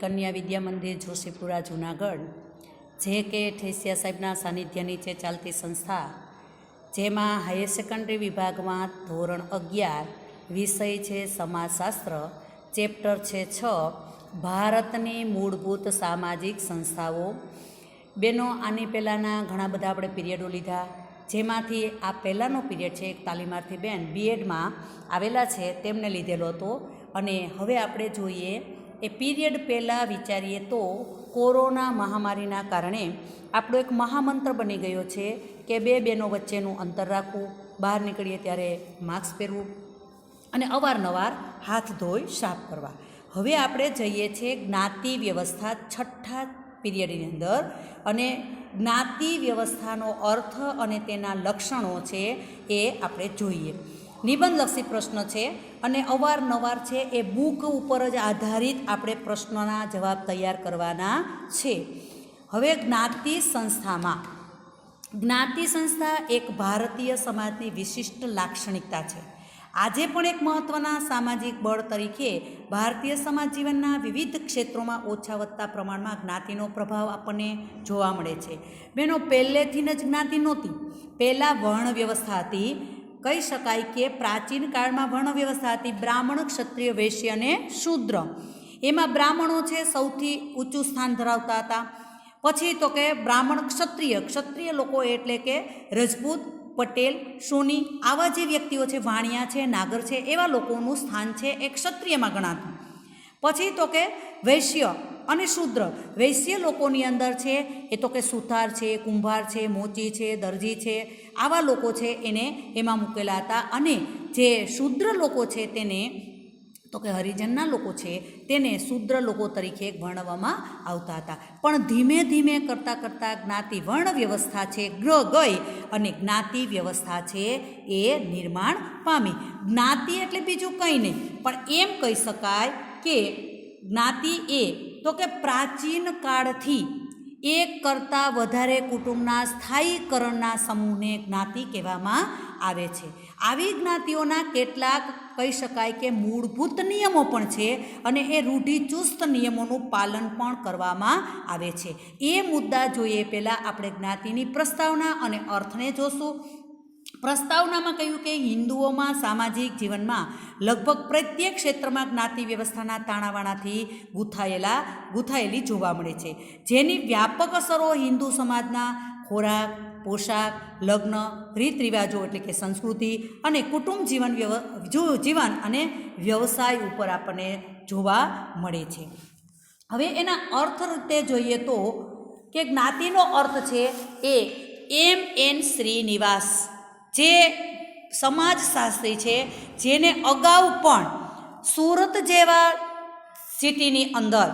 કન્યા વિદ્યા મંદિર જોશીપુરા જુનાગઢ, જે કે ઠેસિયા સાહેબના સાનિધ્ય નીચે ચાલતી સંસ્થા, જેમાં હાયર સેકન્ડરી વિભાગમાં ધોરણ 11 વિષય છે સમાજશાસ્ત્ર, ચેપ્ટર છે 6 ભારતની મૂળભૂત સામાજિક સંસ્થાઓ. બેનો, આની પહેલાંના ઘણા બધા આપણે પીરિયડો લીધા, જેમાંથી આ પહેલાંનો પીરિયડ છે એક તાલીમાર્થી બેન બીએડમાં આવેલા છે તેમને લીધેલો હતો. અને હવે આપણે જોઈએ એ પીરિયડ પહેલાં વિચારીએ તો કોરોના મહામારીના કારણે આપણો એક મહામંત્ર બની ગયો છે કે બે બહેનો વચ્ચેનું અંતર રાખવું, બહાર નીકળીએ ત્યારે માસ્ક પહેરવું અને અવારનવાર હાથ ધોઈ સાફ કરવા. હવે આપણે જઈએ છીએ જ્ઞાતિ વ્યવસ્થા છઠ્ઠા પીરિયડની અંદર, અને જ્ઞાતિ વ્યવસ્થાનો અર્થ અને તેના લક્ષણો છે એ આપણે જોઈએ. નિબંધલક્ષી પ્રશ્ન છે અને અવારનવાર છે એ બુક ઉપર જ આધારિત આપણે પ્રશ્નોના જવાબ તૈયાર કરવાના છે. હવે જ્ઞાતિ સંસ્થામાં, જ્ઞાતિ સંસ્થા એક ભારતીય સમાજની વિશિષ્ટ લાક્ષણિકતા છે. આજે પણ એક મહત્ત્વના સામાજિક બળ તરીકે ભારતીય સમાજ જીવનના વિવિધ ક્ષેત્રોમાં ઓછા વધતા પ્રમાણમાં જ્ઞાતિનો પ્રભાવ આપણને જોવા મળે છે. બહેનો, પહેલેથી જ જ્ઞાતિ નહોતી. પહેલાં વર્ણ વ્યવસ્થા હતી. કહી શકાય કે પ્રાચીન કાળમાં વર્ણ વ્યવસ્થા હતી બ્રાહ્મણ, ક્ષત્રિય, વૈશ્ય અને શૂદ્ર. એમાં બ્રાહ્મણો છે સૌથી ઊંચું સ્થાન ધરાવતા હતા. પછી તો કે બ્રાહ્મણ, ક્ષત્રિય લોકો એટલે કે રજપૂત, પટેલ, સોની, આવા જે વ્યક્તિઓ છે, વાણિયા છે, નાગર છે, એવા લોકોનું સ્થાન છે એ ક્ષત્રિયમાં ગણાતું. પછી તો કે વૈશ્ય અને શૂદ્ર. વૈશ્ય લોકોની અંદર છે એ તો કે સુથાર છે, કુંભાર છે, મોચી છે, દરજી છે, આવા લોકો છે એને એમાં મૂકેલા હતા. અને જે શૂદ્ર લોકો છે તેને તો કે હરિજનના લોકો છે તેને શૂદ્ર લોકો તરીકે ગણવામાં આવતા હતા. પણ ધીમે ધીમે કરતાં જ્ઞાતિ વર્ણ વ્યવસ્થા છે ગઈ અને જ્ઞાતિ વ્યવસ્થા છે એ નિર્માણ પામી. જ્ઞાતિ એટલે બીજું કંઈ નહીં, પણ એમ કહી શકાય કે જ્ઞાતિ એ તો કે પ્રાચીન કાળથી એક કરતાં વધારે કુટુંબના સ્થાયીકરણના સમૂહને જ્ઞાતિ કહેવામાં આવે છે. આવી જ્ઞાતિઓના કેટલાક કહી શકાય કે મૂળભૂત નિયમો પણ છે અને એ રૂઢિચુસ્ત નિયમોનું પાલન પણ કરવામાં આવે છે. એ મુદ્દા જોઈએ પહેલાં આપણે જ્ઞાતિની પ્રસ્તાવના અને અર્થને જોશું. પ્રસ્તાવનામાં કહ્યું કે હિન્દુઓમાં સામાજિક જીવનમાં લગભગ પ્રત્યેક ક્ષેત્રમાં જ્ઞાતિ વ્યવસ્થાના તાણાવાણાથી ગૂંથાયેલી જોવા મળે છે, જેની વ્યાપક અસરો હિન્દુ સમાજના ખોરાક, પોશાક, લગ્ન, રીત રિવાજો એટલે કે સંસ્કૃતિ અને કુટુંબ જીવન અને વ્યવસાય ઉપર આપણને જોવા મળે છે. હવે એના અર્થ રીતે જોઈએ તો કે જ્ઞાતિનો અર્થ છે એ M.N. શ્રીનિવાસ, જે સમાજશાસ્ત્રી છે, જેને અગાઉ પણ સુરત જેવા સિટીની અંદર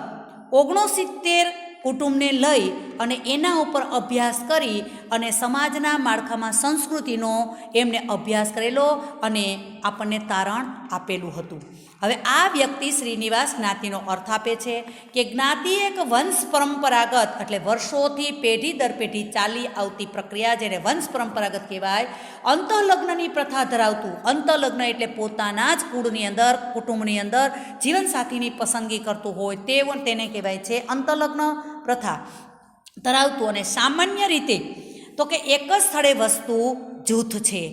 69 કુટુંબને લઈ અને એના ઉપર અભ્યાસ કરી અને સમાજના માળખામાં સંસ્કૃતિનો એમને અભ્યાસ કરેલો અને આપણને તારણ આપેલું હતું. હવે આ વ્યક્તિ શ્રીનિવાસ જ્ઞાતિનો અર્થ આપે છે કે જ્ઞાતિ એક વંશ પરંપરાગત એટલે વર્ષોથી પેઢી દર પેઢી ચાલી આવતી પ્રક્રિયા, જેને વંશ પરંપરાગત કહેવાય, અંતઃલગ્નની પ્રથા ધરાવતું. અંતઃલગ્ન એટલે પોતાના જ કુળની અંદર, કુટુંબની અંદર જીવનસાથીની પસંદગી કરતું હોય તેને કહેવાય છે અંતઃલગ્ન પ્રથા ધરાવતું. અને સામાન્ય રીતે તો કે એક જ સ્થળે વસતું જૂથ છે.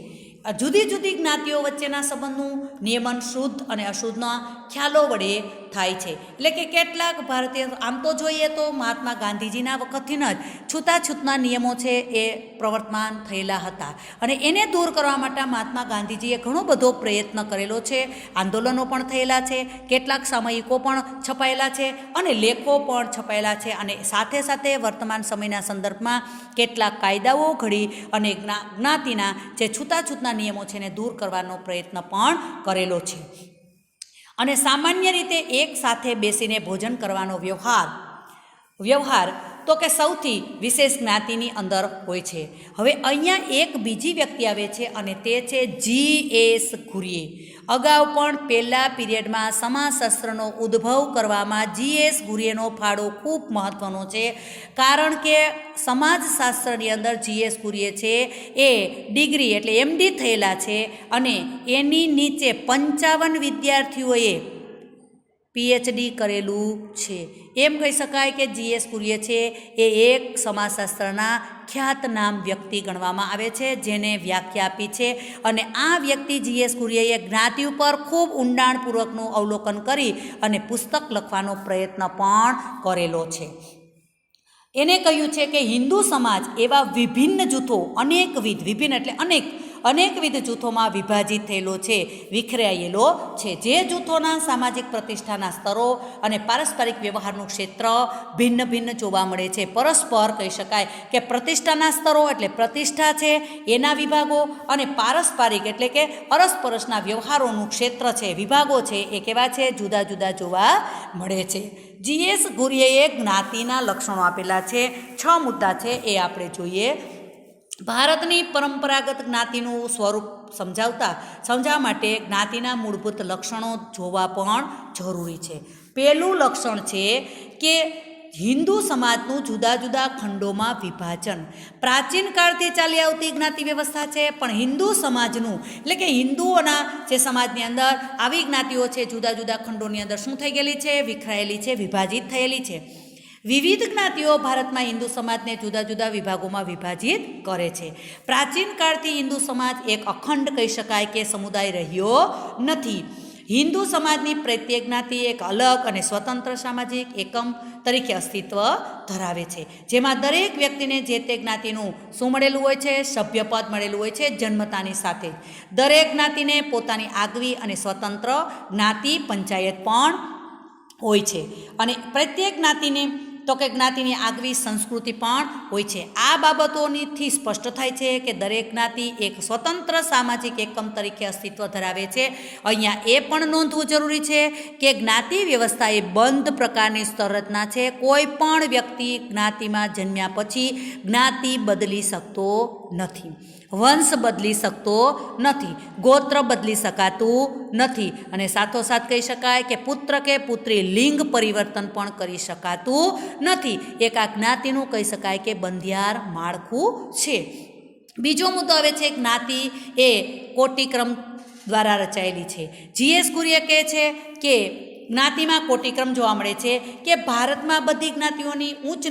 જુદી જુદી જ્ઞાતિઓ વચ્ચેના સંબંધનું નિયમન શુદ્ધ અને અશુદ્ધના ખ્યાલો વડે થાય છે. એટલે કે કેટલાક ભારતીય, આમ તો જોઈએ તો મહાત્મા ગાંધીજીના વખતથી જ છૂતાછૂતના નિયમો છે એ પ્રવર્તમાન થયેલા હતા અને એને દૂર કરવા માટે મહાત્મા ગાંધીજીએ ઘણો બધો પ્રયત્ન કરેલો છે. આંદોલનો પણ થયેલા છે, કેટલાક સામયિકો પણ છપાયેલા છે અને લેખો પણ છપાયેલા છે. અને સાથે સાથે વર્તમાન સમયના સંદર્ભમાં કેટલાક કાયદાઓ ઘડી અને જ્ઞાતિના જે છૂતાછૂતના નિયમો છે એને દૂર કરવાનો પ્રયત્ન પણ કરેલો છે. અને સામાન્ય રીતે એક સાથે બેસીને ભોજન કરવાનો વ્યવહાર તો કે સૌથી વિશેષ જ્ઞાતિની અંદર હોય છે. હવે અહીંયા એક બીજી વ્યક્તિ આવે છે અને તે છે G.S. ઘુરીએ. અગાઉ પણ પહેલા પીરિયડમાં સમાજશાસ્ત્રનો ઉદ્ભવ કરવામાં G.S. ઘુરીએનો ફાળો ખૂબ મહત્ત્વનો છે, કારણ કે સમાજશાસ્ત્રની અંદર G.S. ઘુરીએ છે એ ડિગ્રી એટલે MD થયેલા છે અને એની નીચે 55 વિદ્યાર્થીઓએ PhD કરેલું છે. એમ કહી શકાય કે GS કુરિયર છે એ એક સમાજશાસ્ત્રના ખ્યાતનામ વ્યક્તિ ગણવામાં આવે છે, જેને વ્યાખ્યા આપી છે. અને આ વ્યક્તિ GS કુરિયરે જ્ઞાતિ ઉપર ખૂબ ઊંડાણપૂર્વકનું અવલોકન કરી અને પુસ્તક લખવાનો પ્રયત્ન પણ કરેલો છે. એને કહ્યું છે કે હિન્દુ સમાજ એવા વિભિન્ન જૂથો વિભિન્ન એટલે અનેકવિધ જૂથોમાં વિભાજિત થયેલો છે, વિખરાયેલો છે. જે જૂથોના સામાજિક પ્રતિષ્ઠાના સ્તરો અને પારસ્પરિક વ્યવહારનું ક્ષેત્ર ભિન્ન ભિન્ન જોવા મળે છે. પરસ્પર કહી શકાય કે પ્રતિષ્ઠાના સ્તરો એટલે પ્રતિષ્ઠા છે એના વિભાગો, અને પારસ્પરિક એટલે કે અરસપરસના વ્યવહારોનું ક્ષેત્ર છે, વિભાગો છે, એ કેવા છે? જુદા જુદા જોવા મળે છે. GS કુરિયરે જ્ઞાતિના લક્ષણો આપેલા છે. 6 મુદ્દા છે, એ આપણે જોઈએ. ભારતની પરંપરાગત જ્ઞાતિનું સ્વરૂપ સમજાવવા માટે જ્ઞાતિના મૂળભૂત લક્ષણો જોવા પણ જરૂરી છે. પહેલું લક્ષણ છે કે હિન્દુ સમાજનું જુદા જુદા ખંડોમાં વિભાજન. પ્રાચીન કાળથી ચાલી આવતી જ્ઞાતિ વ્યવસ્થા છે, પણ હિન્દુ સમાજનું એટલે કે હિન્દુઓના જે સમાજની અંદર આવી જ્ઞાતિઓ છે જુદા જુદા ખંડોની અંદર શું થઈ ગયેલી છે? વિખરાયેલી છે, વિભાજિત થયેલી છે. વિવિધ જ્ઞાતિઓ ભારતમાં હિન્દુ સમાજને જુદા જુદા વિભાગોમાં વિભાજિત કરે છે. પ્રાચીન કાળથી હિન્દુ સમાજ એક અખંડ કહી શકાય કે સમુદાય રહ્યો નથી. હિન્દુ સમાજની પ્રત્યેક જ્ઞાતિ એક અલગ અને સ્વતંત્ર સામાજિક એકમ તરીકે અસ્તિત્વ ધરાવે છે, જેમાં દરેક વ્યક્તિને જે તે જ્ઞાતિનું શું મળેલું હોય છે? સભ્યપદ મળેલું હોય છે જન્મતાની સાથે. દરેક જ્ઞાતિને પોતાની આગવી અને સ્વતંત્ર જ્ઞાતિ પંચાયત પણ હોય છે, અને પ્રત્યેક જ્ઞાતિને જ્ઞાતિની આગવી સંસ્કૃતિ પણ હોય છે. આ બાબતોથી સ્પષ્ટ થાય છે કે દરેક જ્ઞાતિ એક સ્વતંત્ર સામાજિક એકમ તરીકે અસ્તિત્વ ધરાવે છે. અહીંયા એ પણ નોંધવું જરૂરી છે કે જ્ઞાતિ વ્યવસ્થા એ બંધ પ્રકારની સંરચના છે. કોઈ પણ વ્યક્તિ જ્ઞાતિમાં જન્મ્યા પછી જ્ઞાતિ બદલી શકતો નથી, વંશ બદલી શકતો નથી, ગોત્ર બદલી શકાતું નથી, અને સાથોસાથ કહી શકાય કે પુત્ર કે પુત્રી લિંગ પરિવર્તન પણ કરી શકાતું નથી. એક આ જ્ઞાતિનું કહી શકાય કે બંધિયાર માળખું છે. બીજો મુદ્દો આવે છે, જ્ઞાતિ એ કોટિક્રમ દ્વારા રચાયેલી છે. GS કુરિયર કહે છે કે જ્ઞાતિમાં કોટિક્રમ જોવા મળે છે કે ભારતમાં બધી જ્ઞાતિઓની ઉચ્ચ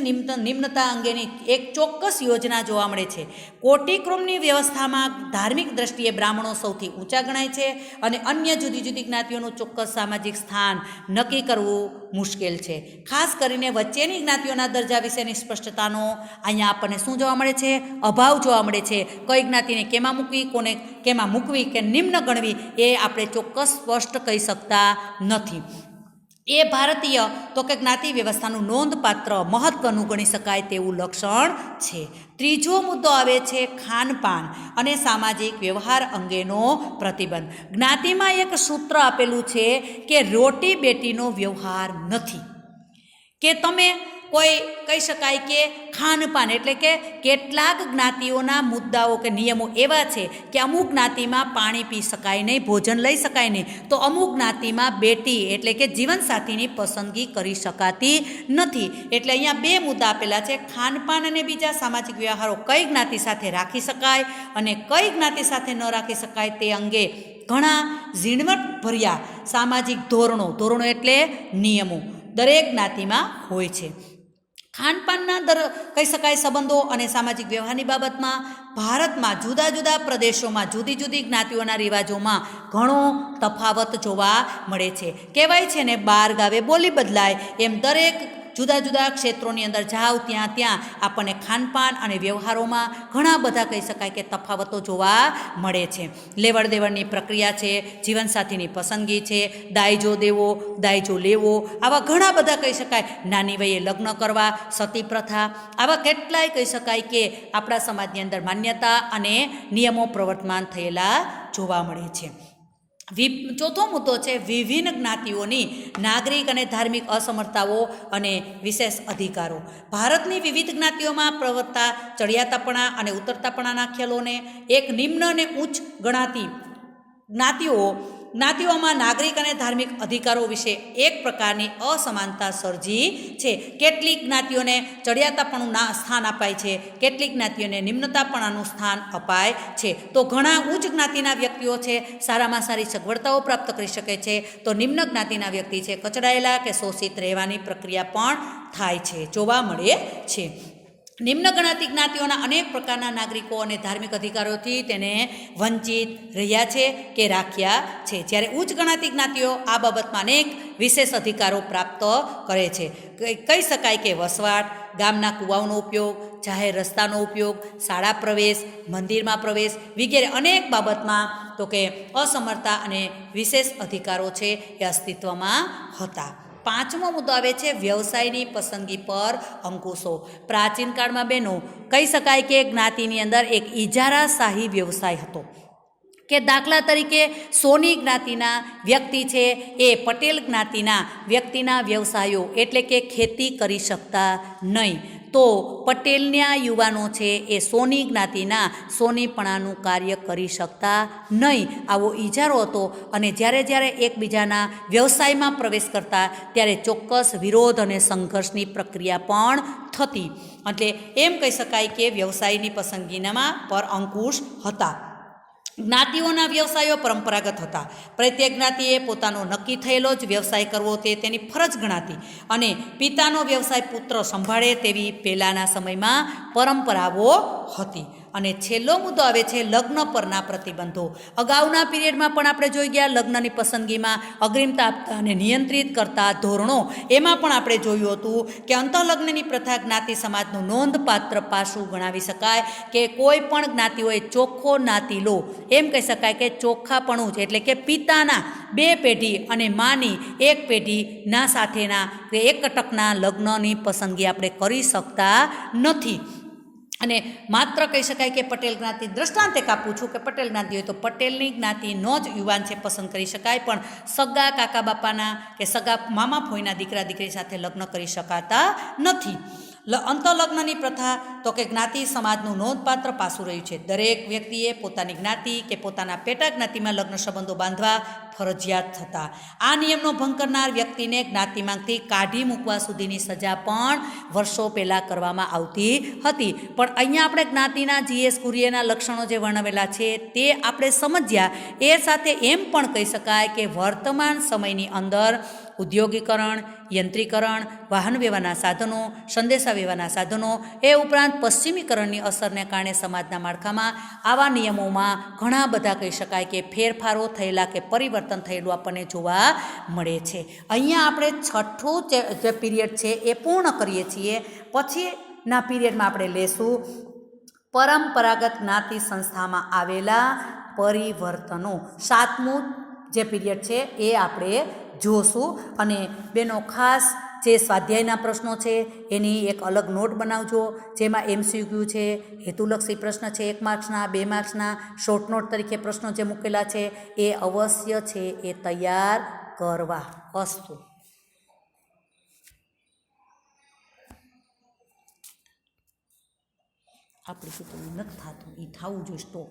નિમ્નતા અંગેની એક ચોક્કસ યોજના જોવા મળે છે. કોટિક્રમની વ્યવસ્થામાં ધાર્મિક દ્રષ્ટિએ બ્રાહ્મણો સૌથી ઊંચા ગણાય છે, અને અન્ય જુદી જુદી જ્ઞાતિઓનું ચોક્કસ સામાજિક સ્થાન નક્કી કરવું મુશ્કેલ છે. ખાસ કરીને વચ્ચેની જ્ઞાતિઓના દરજ્જા વિશેની સ્પષ્ટતાનો અહીંયા આપણને શું જોવા મળે છે? અભાવ જોવા મળે છે. કઈ જ્ઞાતિને કેમાં મૂકવી, કોને કેમાં મૂકવી કે નિમ્ન ગણવી, એ આપણે ચોક્કસ સ્પષ્ટ કહી શકતા નથી. એ ભારતીય જ્ઞાતિ વ્યવસ્થાનું નોંધપાત્ર મહત્વનું ગણી શકાય તેવું લક્ષણ છે. ત્રીજો મુદ્દો આવે છે ખાનપાન અને સામાજિક વ્યવહાર અંગેનો પ્રતિબંધ. જ્ઞાતિમાં એક સૂત્ર આપેલું છે કે રોટી બેટીનો વ્યવહાર નથી, કે તમે કોઈ કહી શકાય કે ખાનપાન એટલે કે કેટલાક જ્ઞાતિઓના મુદ્દાઓ કે નિયમો એવા છે કે અમુક જ્ઞાતિમાં પાણી પી શકાય નહીં, ભોજન લઈ શકાય નહીં, તો અમુક જ્ઞાતિમાં બેટી એટલે કે જીવનસાથીની પસંદગી કરી શકાતી નથી. એટલે અહીંયા 2 મુદ્દા આપેલા છે, ખાનપાન અને બીજા સામાજિક વ્યવહારો કઈ જ્ઞાતિ સાથે રાખી શકાય અને કઈ જ્ઞાતિ સાથે ન રાખી શકાય તે અંગે ઘણા ઝીણવટભર્યા સામાજિક ધોરણો એટલે નિયમો દરેક જ્ઞાતિમાં હોય છે. ખાનપાનના કહી શકાય સંબંધો અને સામાજિક વ્યવહારની બાબતમાં ભારતમાં જુદા જુદા પ્રદેશોમાં જુદી જુદી જ્ઞાતિઓના રિવાજોમાં ઘણો તફાવત જોવા મળે છે. કહેવાય છે ને, 12 ગાવે બોલી બદલાય, એમ દરેક જુદા જુદા ક્ષેત્રોની અંદર જાઓ ત્યાં આપણને ખાનપાન અને વ્યવહારોમાં ઘણા બધા કહી શકાય કે તફાવતો જોવા મળે છે. લેવડ દેવડની પ્રક્રિયા છે, જીવનસાથીની પસંદગી છે, દાયજો દેવો, દાયજો લેવો, આવા ઘણા બધા કહી શકાય. નાની વયે લગ્ન કરવા, સતી પ્રથા, આવા કેટલાય કહી શકાય કે આપણા સમાજની અંદર માન્યતા અને નિયમો પ્રવર્તમાન થયેલા જોવા મળે છે. ચોથો મુદ્દો છે વિભિન્ન જ્ઞાતિઓની નાગરિક અને ધાર્મિક અસમર્થતાઓ અને વિશેષ અધિકારો. ભારતની વિવિધ જ્ઞાતિઓમાં પ્રવર્તતા ચડિયાતાપણા અને ઉતરતાપણાના ખ્યાલોને એક નિમ્ન અને ઉચ્ચ ગણાતી જ્ઞાતિઓ જ્ઞાતિઓમાં નાગરિક અને ધાર્મિક અધિકારો વિશે એક પ્રકારની અસમાનતા સર્જી છે. કેટલીક જ્ઞાતિઓને ચડિયાતાપણું સ્થાન અપાય છે, કેટલીક જ્ઞાતિઓને નિમ્નતાપણાનું સ્થાન અપાય છે. તો ઘણા ઉચ્ચ જ્ઞાતિના વ્યક્તિઓ છે સારામાં સારી સગવડતાઓ પ્રાપ્ત કરી શકે છે, તો નિમ્ન જ્ઞાતિના વ્યક્તિ છે કચડાયેલા કે શોષિત રહેવાની પ્રક્રિયા પણ થાય છે, જોવા મળે છે. નિમ્ન ગણાતી જ્ઞાતિઓના અનેક પ્રકારના નાગરિકો અને ધાર્મિક અધિકારોથી તેને વંચિત રહ્યા છે કે રાખ્યા છે, જ્યારે ઉચ્ચ ગણાતી જ્ઞાતિઓ આ બાબતમાં અનેક વિશેષ અધિકારો પ્રાપ્ત કરે છે. કહી શકાય કે વસવાટ, ગામના કૂવાઓનો ઉપયોગ, જાહેર રસ્તાનો ઉપયોગ, શાળા પ્રવેશ, મંદિરમાં પ્રવેશ વગેરે અનેક બાબતમાં તો કે અસમર્થતા અને વિશેષ અધિકારો છે એ અસ્તિત્વમાં હતા. પાંચમો મુદ્દો આવે છે વ્યવસાયની પસંદગી પર અંકુશો. પ્રાચીન કાળમાં બહેનો કહી શકાય કે જ્ઞાતિની અંદર એક ઇજારાશાહી વ્યવસાય હતો, કે દાખલા તરીકે સોની જ્ઞાતિના વ્યક્તિ છે એ પટેલ જ્ઞાતિના વ્યક્તિના વ્યવસાયો એટલે કે ખેતી કરી શકતા નહીં, તો પટેલના યુવાનો છે એ સોની જ્ઞાતિના સોનીપણાનું કાર્ય કરી શકતા નહીં. આવો ઇજારો હતો અને જ્યારે એકબીજાના વ્યવસાયમાં પ્રવેશ કરતા ત્યારે ચોક્કસ વિરોધ અને સંઘર્ષની પ્રક્રિયા પણ થતી. એટલે એમ કહી શકાય કે વ્યવસાયની પસંદગીનામાં પર અંકુશ હતા. જ્ઞાતિઓના વ્યવસાયો પરંપરાગત હતા. પ્રત્યેક જ્ઞાતિએ પોતાનો નક્કી થયેલો જ વ્યવસાય કરવો તે તેની ફરજ ગણાતી અને પિતાનો વ્યવસાય પુત્ર સંભાળે તેવી પહેલાંના સમયમાં પરંપરાઓ હતી. અને છેલ્લો મુદ્દો આવે છે લગ્ન પરના પ્રતિબંધો. અગાઉના પીરિયડમાં પણ આપણે જોઈ ગયા લગ્નની પસંદગીમાં અગ્રિમતા આપતા અને નિયંત્રિત કરતા ધોરણો. એમાં પણ આપણે જોયું હતું કે અંતઃલગ્નની પ્રથા જ્ઞાતિ સમાજનું નોંધપાત્ર પાસું ગણાવી શકાય, કે કોઈ પણ જ્ઞાતિઓએ ચોખ્ખો જ્ઞાતિ લો એમ કહી શકાય કે ચોખ્ખાપણું છે, એટલે કે પિતાના 2 પેઢી અને માની 1 પેઢીના સાથેના એકટકના લગ્નની પસંદગી આપણે કરી શકતા નથી. અને માત્ર કહી શકાય કે પટેલ જ્ઞાતિ દ્રષ્ટાંત એક આપું છું કે પટેલ જ્ઞાતિ હોય તો પટેલની જ્ઞાતિનો જ યુવાન છે પસંદ કરી શકાય, પણ સગા કાકા બાપાના કે સગા મામા ફોઈના દીકરા દીકરી સાથે લગ્ન કરી શકાતા નથી. અંતઃલગ્નની પ્રથા તો કે જ્ઞાતિ સમાજનું નોંધપાત્ર પાસું રહ્યું છે. દરેક વ્યક્તિએ પોતાની જ્ઞાતિ કે પોતાના પેટા જ્ઞાતિમાં લગ્ન સંબંધો બાંધવા ફરજિયાત થતા. આ નિયમનો ભંગ કરનાર વ્યક્તિને જ્ઞાતિમાંથી કાઢી મૂકવા સુધીની સજા પણ વર્ષો પહેલાં કરવામાં આવતી હતી. પણ અહીંયા આપણે જ્ઞાતિના જીએસ કુરિયરના લક્ષણો જે વર્ણવેલા છે તે આપણે સમજ્યા. એ સાથે એમ પણ કહી શકાય કે વર્તમાન સમયની અંદર ઉદ્યોગીકરણ, યંત્રીકરણ, વાહન વ્યવહારના સાધનો, સંદેશા વ્યવહારના સાધનો, એ ઉપરાંત પશ્ચિમીકરણની અસરને કારણે સમાજના માળખામાં આવા નિયમોમાં ઘણા બધા કહી શકાય કે ફેરફારો થયેલા કે પરિવર્તન થયેલું આપણને જોવા મળે છે. અહીંયા આપણે છઠ્ઠું જે પીરિયડ છે એ પૂર્ણ કરીએ છીએ. પછીના પીરિયડમાં આપણે લેશું પરંપરાગત જ્ઞાતિ સંસ્થામાં આવેલા પરિવર્તનો. સાતમું જે પીરિયડ છે એ આપણે જોશું. અને બેનો ખાસ જે સ્વાધ્યાયના પ્રશ્નો છે એની એક અલગ નોટ બનાવજો, જેમાં MCQ છે, હેતુલક્ષી પ્રશ્ન છે 1 માર્ક્સના, 2 માર્ક્સના, શોર્ટ નોટ તરીકે પ્રશ્નો જે મૂકેલા છે એ અવશ્ય છે એ તૈયાર કરવા. અસ્તુ. આપણે તો નથી થતું, એ થવું જોઈએ સ્ટોપ.